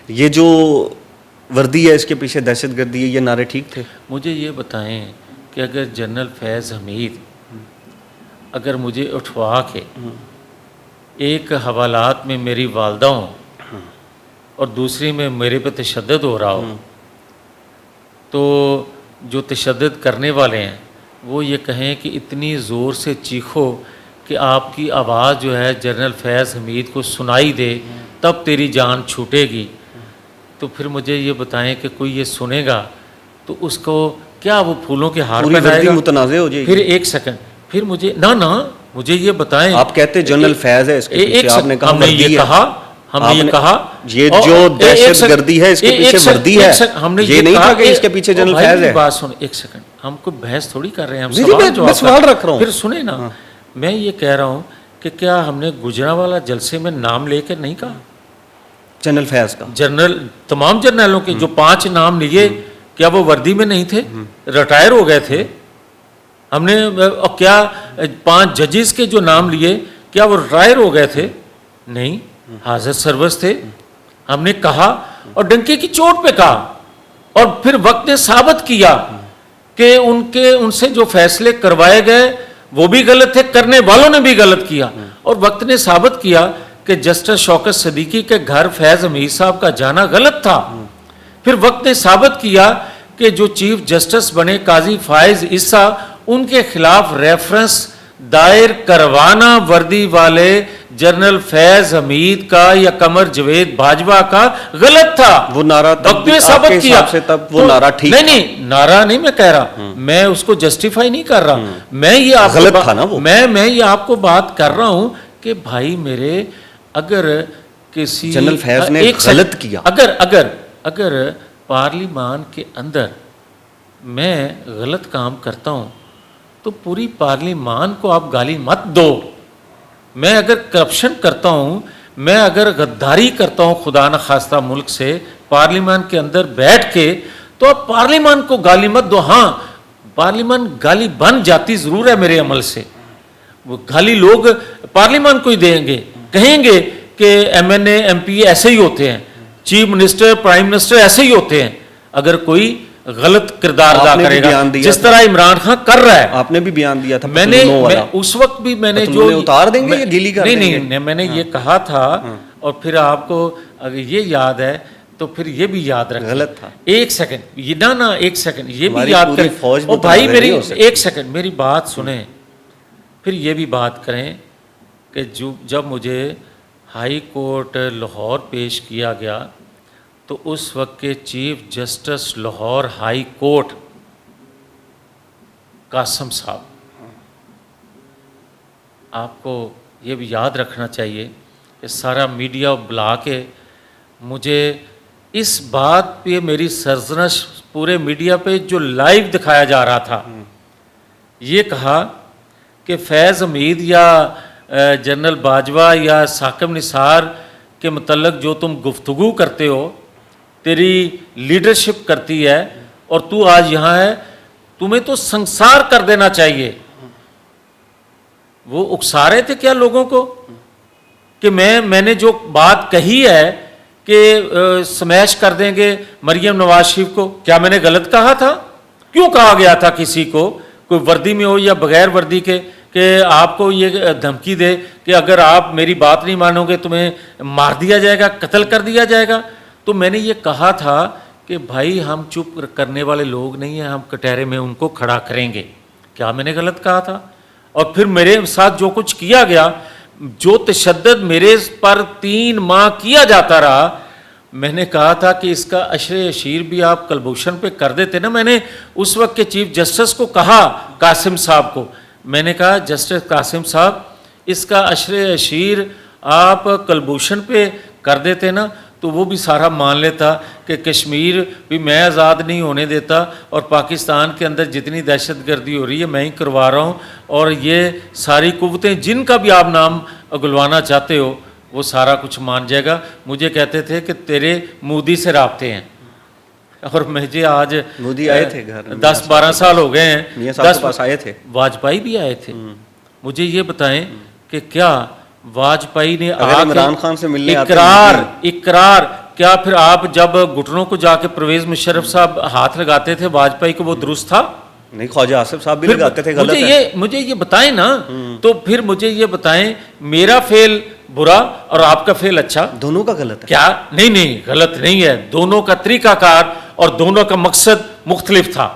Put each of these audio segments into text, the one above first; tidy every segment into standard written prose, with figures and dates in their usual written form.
یہ جو وردی ہے اس کے پیچھے دہشت گردی ہے، یہ نعرے ٹھیک تھے؟ مجھے یہ بتائیں کہ اگر جنرل فیض حمید اگر مجھے اٹھوا کے ایک حوالات میں میری والدہ ہوں اور دوسری میں میرے پہ تشدد ہو رہا ہو، تو جو تشدد کرنے والے ہیں وہ یہ کہیں کہ اتنی زور سے چیخو کہ آپ کی آواز جو ہے جنرل فیض حمید کو سنائی دے تب تیری جان چھوٹے گی، تو پھر مجھے یہ بتائیں کہ کوئی یہ سنے گا تو اس کو کیا وہ پھولوں کے ہار پہنائے گا؟ متنازع ہو جائے گی۔ پھر ایک سیکنڈ، پھر مجھے مجھے یہ بتائیں، آپ کہتے جنرل فیض ہے اس کے پیچھے، آپ نے کہا ہم نے یہ کہا یہ جو دہشت گردی ہے اس کے پیچھے وردی ہے، ہم نے یہ نہیں کہا کہ اس کے پیچھے جنرل فیض ہے۔ بات سن، ایک سیکنڈ، ہم کو بحث تھوڑی کر رہے ہیں، ہم سوال رکھ رہا ہوں، پھر سنیں نا۔ میں یہ کہہ رہا ہوں کہ کیا ہم نے گجرانوالہ جلسے میں نام لے کے نہیں کہا جنرل فیض کا؟ جنرل تمام جرنیلوں کے جو 5 نام لیے، کیا وہ وردی میں نہیں تھے؟ ریٹائر ہو گئے تھے؟ ہم نے کیا 5 ججز کے جو نام لیے کیا وہ ریٹائر ہو گئے تھے؟ نہیں، حاضر سروس تھے۔ ہم نے کہا اور ڈنکے کی چوٹ پہ کہا، اور پھر وقت نے ثابت کیا کہ ان سے جو فیصلے کروائے گئے وہ بھی غلط تھے، کرنے والوں نے بھی غلط کیا، اور وقت نے ثابت کیا کہ جسٹس شوکت صدیقی کے گھر فیض حمید صاحب کا جانا غلط تھا۔ پھر وقت نے ثابت کیا کہ جو چیف جسٹس بنے قاضی فائز عیسیٰ، ان کے خلاف ریفرنس دائر کروانا وردی والے جنرل فیض حمید کا یا قمر جاوید باجوہ کا غلط تھا۔ وہ نعرہ وقت نے ثابت کیا، تب وہ نعرہ ٹھیک تھا؟ نہیں، نعرہ نہیں میں کہہ رہا، میں اس کو جسٹیفائی نہیں کر رہا، میں یہ آپ غلط تھا نا وہ، میں یہ آپ کو بات کر رہا ہوں کہ بھائی میرے، اگر کسی جنرل فیض نے غلط کیا، اگر پارلیمان کے اندر میں غلط کام کرتا ہوں تو پوری پارلیمان کو آپ گالی مت دو۔ میں اگر کرپشن کرتا ہوں، میں اگر غداری کرتا ہوں خدا نخواستہ ملک سے پارلیمان کے اندر بیٹھ کے، تو آپ پارلیمان کو گالی مت دو۔ ہاں، پارلیمان گالی بن جاتی ضرور ہے میرے عمل سے، وہ گالی لوگ پارلیمان کو ہی دیں گے، کہیں گے کہ M N A M P ایسے ہی ہوتے ہیں، چیف منسٹر پرائم منسٹر ایسے ہی ہوتے ہیں اگر کوئی غلط کردار ادا کرے گا، جس طرح عمران خان کر رہا ہے۔ آپ نے بھی بیان دیا تھا، میں نے اس وقت بھی میں نے جو اتار دیں گے یا گیلی کر دیں گے؟ نہیں، میں نے یہ کہا تھا، اور پھر آپ کو اگر یہ یاد ہے تو پھر یہ بھی یاد رکھیں، غلط تھا۔ ایک سیکنڈ، یہ ایک سیکنڈ یہ بھی یاد کریں، او بھائی میری ایک سیکنڈ میری بات سنیں، پھر یہ بھی بات کریں کہ جب مجھے ہائی کورٹ لاہور پیش کیا گیا تو اس وقت کے chief justice Lahore high court Qasim صاحب، آپ کو یہ بھی یاد رکھنا چاہیے کہ سارا میڈیا بلا کے مجھے اس بات پہ میری سرزنش پورے میڈیا پہ جو لائیو دکھایا جا رہا تھا، یہ کہا کہ فیض حمید یا جنرل باجوہ یا ثاقب نثار کے متعلق جو تم گفتگو کرتے ہو، تیری لیڈرشپ کرتی ہے اور تو آج یہاں ہے، تمہیں تو سنسار کر دینا چاہیے۔ وہ اکسا رہے تھے کیا لوگوں کو کہ میں نے جو بات کہی ہے کہ سمیش کر دیں گے مریم نواز شریف کو، کیا میں نے غلط کہا تھا؟ کیوں کہا گیا تھا کسی کو، کوئی وردی میں ہو یا بغیر وردی کے، کہ آپ کو یہ دھمکی دے کہ اگر آپ میری بات نہیں مانو گے تمہیں مار دیا جائے گا، قتل کر دیا جائے گا؟ تو میں نے یہ کہا تھا کہ بھائی ہم چپ کرنے والے لوگ نہیں ہیں، ہم کٹہرے میں ان کو کھڑا کریں گے۔ کیا میں نے غلط کہا تھا؟ اور پھر میرے ساتھ جو کچھ کیا گیا، جو تشدد میرے پر 3 ماہ کیا جاتا رہا، میں نے کہا تھا کہ اس کا عشر اشیر بھی آپ کلبھوشن پہ کر دیتے نا۔ میں نے اس وقت کے چیف جسٹس کو کہا، قاسم صاحب کو، میں نے کہا جسٹس قاسم صاحب اس کا عشر اشیر آپ کلبھوشن پہ کر دیتے نا، تو وہ بھی سارا مان لیتا کہ کشمیر بھی میں آزاد نہیں ہونے دیتا، اور پاکستان کے اندر جتنی دہشت گردی ہو رہی ہے میں ہی کروا رہا ہوں، اور یہ ساری قوتیں جن کا بھی آپ نام اگلوانا چاہتے ہو وہ سارا کچھ مان جائے گا۔ مجھے کہتے تھے کہ تیرے مودی سے رابطے ہیں، اور مجھے آج مودی آئے تھے گھر 10-12 سال ہو گئے ہیں، میاں صاحب کے پاس آئے تھے، واجپئی بھی آئے تھے۔ مجھے یہ بتائیں کہ کیا واجپئی نے اگر عمران خان سے ملنے اقرار کیا پھر آپ جب گھٹنوں کو جا کے پرویز مشرف صاحب ہاتھ لگاتے تھے واجپئی کو، وہ درست تھا؟ نہیں، خواجہ آصف صاحب بھی لگاتے تھے، غلط ہے۔ مجھے یہ بتائیں نا، تو پھر مجھے یہ بتائیں میرا فعل برا اور آپ کا فعل اچھا؟ دونوں کا غلط ہے کیا؟ نہیں غلط نہیں ہے، دونوں کا طریقہ کار اور دونوں کا مقصد مختلف تھا۔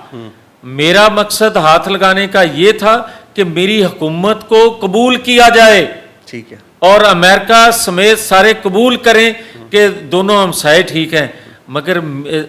میرا مقصد ہاتھ لگانے کا یہ تھا کہ میری حکومت کو قبول کیا جائے، ٹھیک ہے، اور امریکہ سمیت سارے قبول کریں کہ دونوں ہمسائے ٹھیک ہیں۔ مگر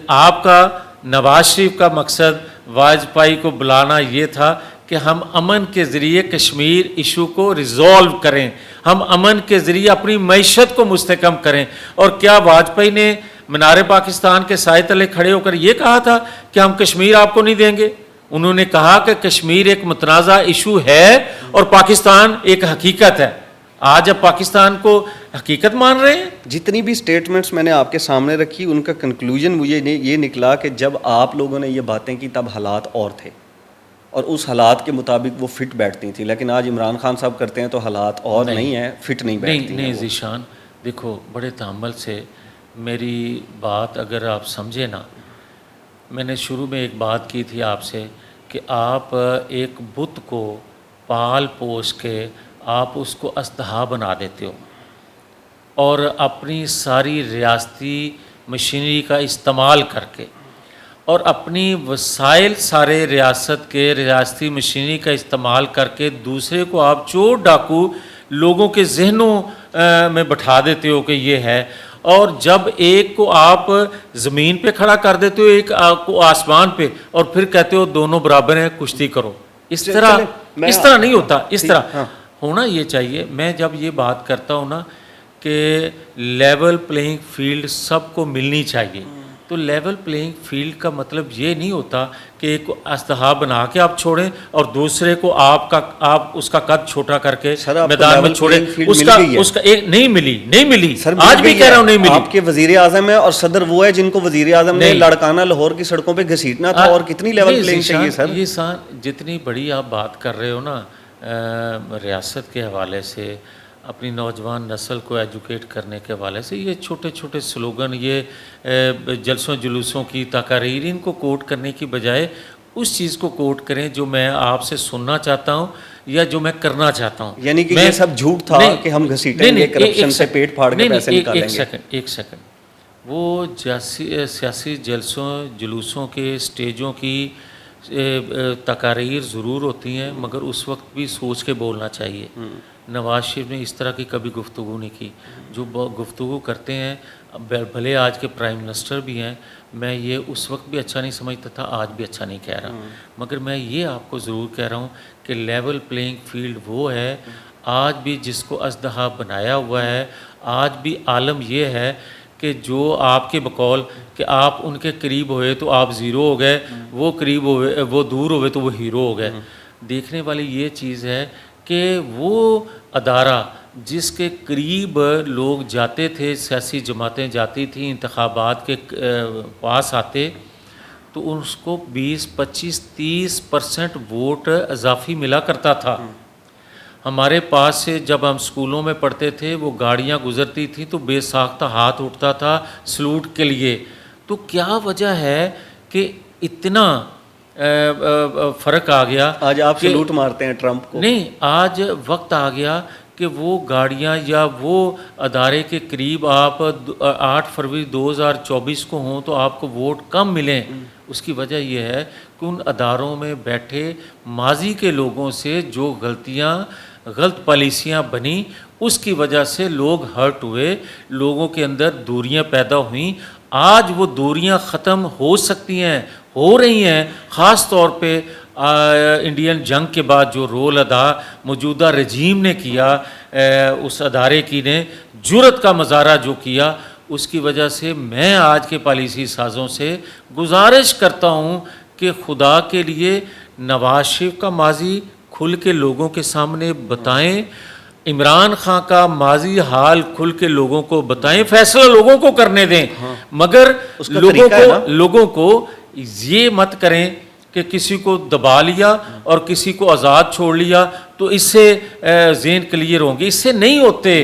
آپ کا، نواز شریف کا مقصد واجپئی کو بلانا یہ تھا کہ ہم امن کے ذریعے کشمیر ایشو کو ریزالو کریں، ہم امن کے ذریعے اپنی معیشت کو مستحکم کریں۔ اور کیا واجپئی نے مینار پاکستان کے سائے تلے کھڑے ہو کر یہ کہا تھا کہ ہم کشمیر آپ کو نہیں دیں گے؟ انہوں نے کہا کہ کشمیر ایک متنازع ایشو ہے اور پاکستان ایک حقیقت ہے۔ آج اب پاکستان کو حقیقت مان رہے ہیں۔ جتنی بھی سٹیٹمنٹس میں نے آپ کے سامنے رکھی، ان کا کنکلوژن مجھے یہ نکلا کہ جب آپ لوگوں نے یہ باتیں کی تب حالات اور تھے، اور اس حالات کے مطابق وہ فٹ بیٹھتی تھیں، لیکن آج عمران خان صاحب کرتے ہیں تو حالات اور نہیں ہیں، فٹ نہیں بیٹھتی ہیں۔ نہیں ذیشان، دیکھو بڑے تحمل سے میری بات اگر آپ سمجھے نا، میں نے شروع میں ایک بات کی تھی آپ سے کہ آپ ایک بت کو پال پوس کے آپ اس کو اژدہا بنا دیتے ہو، اور اپنی ساری ریاستی مشینری کا استعمال کر کے اور اپنی وسائل سارے ریاست کے ریاستی مشینری کا استعمال کر کے دوسرے کو آپ چور ڈاکو لوگوں کے ذہنوں میں بٹھا دیتے ہو کہ یہ ہے، اور جب ایک کو آپ زمین پہ کھڑا کر دیتے ہو، ایک کو آسمان پہ، اور پھر کہتے ہو دونوں برابر ہیں، کشتی کرو۔ اس طرح نہیں ہوتا، اس طرح ہونا یہ چاہیے۔ میں جب یہ بات کرتا ہوں نا کہ لیول پلینگ فیلڈ سب کو ملنی چاہیے، تو لیول پلینگ فیلڈ کا مطلب یہ نہیں ہوتا کہ ایک کو اژدہا بنا کے آپ چھوڑیں اور دوسرے کو آپ اس کا قد چھوٹا کر کے میدان میں چھوڑیں۔ اس کا ایک نہیں ملی، آج بھی کہہ رہا ہوں نہیں ملی۔ آپ کے وزیر اعظم ہیں اور صدر وہ ہے جن کو وزیر اعظم نے لڑکانہ لاہور کی سڑکوں پہ گھسیٹنا تھا، اور کتنی لیول پلینگ چاہیے سر؟ یہ جتنی بڑی آپ بات کر رہے ہو نا ریاست کے حوالے سے، اپنی نوجوان نسل کو ایجوکیٹ کرنے کے حوالے سے، یہ چھوٹے چھوٹے سلوگن، یہ جلسوں جلوسوں کی تقاریر، ان کو کوٹ کرنے کی بجائے اس چیز کو کوٹ کریں جو میں آپ سے سننا چاہتا ہوں یا جو میں کرنا چاہتا ہوں۔ یعنی کہ یہ سب جھوٹ تھا کہ ہم گھسیٹیں گے، کرپشن سے پیٹ پھاڑ کے پیسے نکالیں گے۔ ایک سیکنڈ، وہ سیاسی جلسوں جلوسوں کے اسٹیجوں کی تقاریر ضرور ہوتی ہیں، مگر اس وقت بھی سوچ کے بولنا چاہیے۔ نواز شریف نے اس طرح کی کبھی گفتگو نہیں کی۔ جو گفتگو کرتے ہیں، بھلے آج کے پرائم منسٹر بھی ہیں، میں یہ اس وقت بھی اچھا نہیں سمجھتا تھا، آج بھی اچھا نہیں کہہ رہا، مگر میں یہ آپ کو ضرور کہہ رہا ہوں کہ لیول پلینگ فیلڈ وہ ہے آج بھی جس کو اژدہا بنایا ہوا ہے۔ آج بھی عالم یہ ہے کہ جو آپ کے بقول کہ آپ ان کے قریب ہوئے تو آپ زیرو ہو گئے، وہ قریب ہوئے، وہ دور ہوئے تو وہ ہیرو ہو گئے۔ دیکھنے والی یہ چیز ہے کہ وہ ادارہ جس کے قریب لوگ جاتے تھے، سیاسی جماعتیں جاتی تھیں، انتخابات کے پاس آتے تو اس کو 20, 25, 30% ووٹ اضافی ملا کرتا تھا۔ ہمارے پاس سے جب ہم اسکولوں میں پڑھتے تھے، وہ گاڑیاں گزرتی تھیں تو بے ساختہ ہاتھ اٹھتا تھا سلوٹ کے لیے۔ تو کیا وجہ ہے کہ اتنا فرق آ گیا؟ آج آپ سلوٹ مارتے ہیں ٹرمپ کو؟ نہیں، آج وقت آ گیا کہ وہ گاڑیاں یا وہ ادارے کے قریب آپ 8 فروری 2024 کو ہوں تو آپ کو ووٹ کم ملیں۔ اس کی وجہ یہ ہے کہ ان اداروں میں بیٹھے ماضی کے لوگوں سے جو غلط پالیسیاں بنی، اس کی وجہ سے لوگ ہرٹ ہوئے، لوگوں کے اندر دوریاں پیدا ہوئیں۔ آج وہ دوریاں ختم ہو سکتی ہیں، ہو رہی ہیں، خاص طور پہ انڈین جنگ کے بعد جو رول ادا موجودہ رجیم نے کیا، اس ادارے کی نے جرأت کا مظاہرہ جو کیا، اس کی وجہ سے میں آج کے پالیسی سازوں سے گزارش کرتا ہوں کہ خدا کے لیے نواز شریف کا ماضی کھل کے لوگوں کے سامنے بتائیں، عمران خان کا ماضی حال کھل کے لوگوں کو بتائیں، فیصلہ لوگوں کو کرنے دیں، مگر لوگوں کو یہ مت کریں کہ کسی کو دبا لیا اور کسی کو آزاد چھوڑ لیا تو اس سے ذہن کلیئر ہوں گے، اس سے نہیں ہوتے۔